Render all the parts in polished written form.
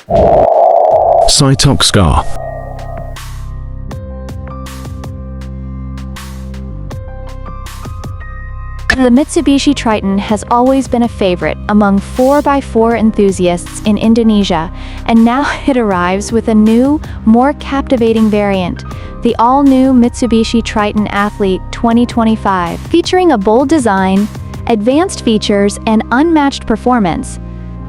Sytoxcar. The Mitsubishi Triton has always been a favorite among 4x4 enthusiasts in Indonesia, and now it arrives with a new, more captivating variant, the all-new Mitsubishi Triton Athlete 2025. Featuring a bold design, advanced features, and unmatched performance,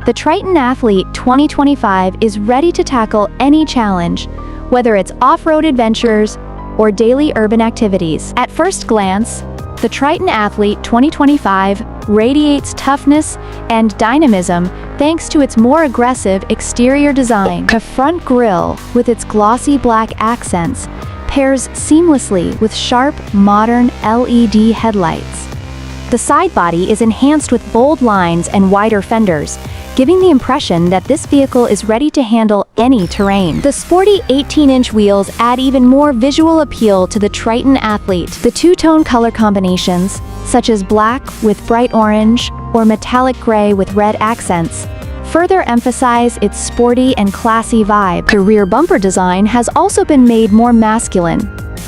the Triton Athlete 2025 is ready to tackle any challenge, whether it's off-road adventures or daily urban activities. At first glance, the Triton Athlete 2025 radiates toughness and dynamism thanks to its more aggressive exterior design. The front grille, with its glossy black accents, pairs seamlessly with sharp, modern LED headlights. The side body is enhanced with bold lines and wider fenders, giving the impression that this vehicle is ready to handle any terrain. The sporty 18-inch wheels add even more visual appeal to the Triton Athlete. The two-tone color combinations, such as black with bright orange or metallic gray with red accents, further emphasize its sporty and classy vibe. The rear bumper design has also been made more masculine,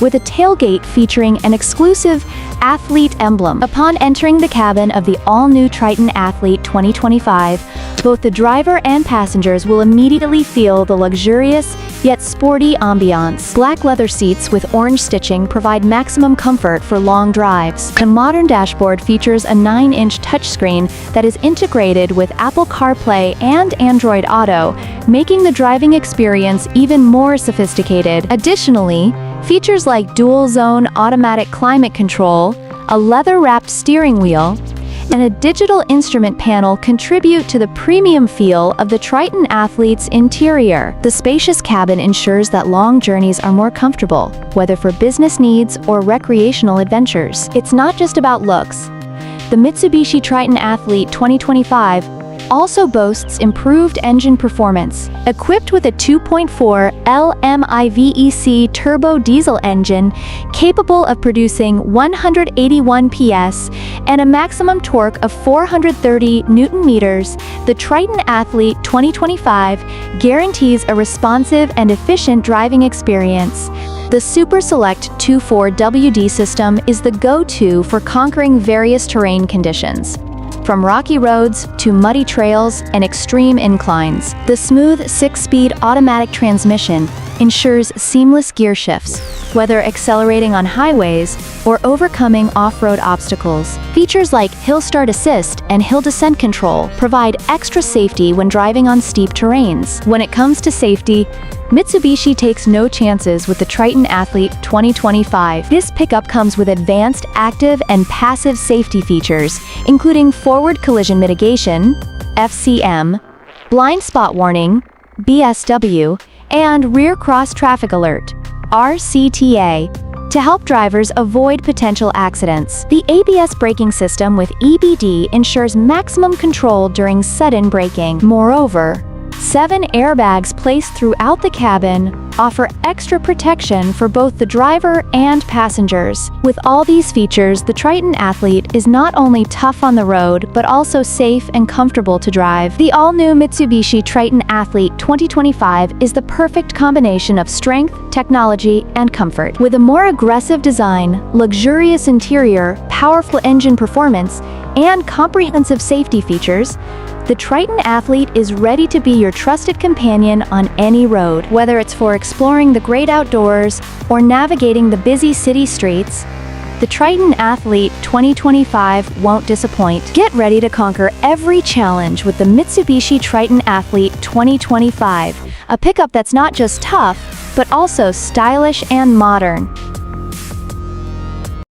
with a tailgate featuring an exclusive athlete emblem. Upon entering the cabin of the all-new Triton Athlete 2025, both the driver and passengers will immediately feel the luxurious yet sporty ambiance. Black leather seats with orange stitching provide maximum comfort for long drives. The modern dashboard features a 9-inch touchscreen that is integrated with Apple CarPlay and Android Auto, making the driving experience even more sophisticated. Additionally, features like dual-zone automatic climate control, a leather-wrapped steering wheel, and a digital instrument panel contribute to the premium feel of the Triton Athlete's interior. The spacious cabin ensures that long journeys are more comfortable, whether for business needs or recreational adventures. It's not just about looks. The Mitsubishi Triton Athlete 2025 also boasts improved engine performance. Equipped with a 2.4 LMIVEC turbo diesel engine capable of producing 181 PS and a maximum torque of 430 Newton-meters, the Triton Athlete 2025 guarantees a responsive and efficient driving experience. The Super Select 2.4WD system is the go-to for conquering various terrain conditions. From rocky roads to muddy trails and extreme inclines, the smooth 6-speed automatic transmission ensures seamless gear shifts, whether accelerating on highways or overcoming off-road obstacles. Features like Hill Start Assist and Hill Descent Control provide extra safety when driving on steep terrains. When it comes to safety, Mitsubishi takes no chances with the Triton Athlete 2025. This pickup comes with advanced active and passive safety features, including forward collision mitigation, FCM, blind spot warning, BSW, and rear cross traffic alert, RCTA, to help drivers avoid potential accidents. The ABS braking system with EBD ensures maximum control during sudden braking. Moreover, 7 airbags placed throughout the cabin offer extra protection for both the driver and passengers. With all these features, the Triton Athlete is not only tough on the road, but also safe and comfortable to drive. The all-new Mitsubishi Triton Athlete 2025 is the perfect combination of strength, technology, and comfort. With a more aggressive design, luxurious interior, powerful engine performance, and comprehensive safety features, the Triton Athlete is ready to be your trusted companion on any road. Whether it's for exploring the great outdoors or navigating the busy city streets, the Triton Athlete 2025 won't disappoint. Get ready to conquer every challenge with the Mitsubishi Triton Athlete 2025, a pickup that's not just tough, but also stylish and modern.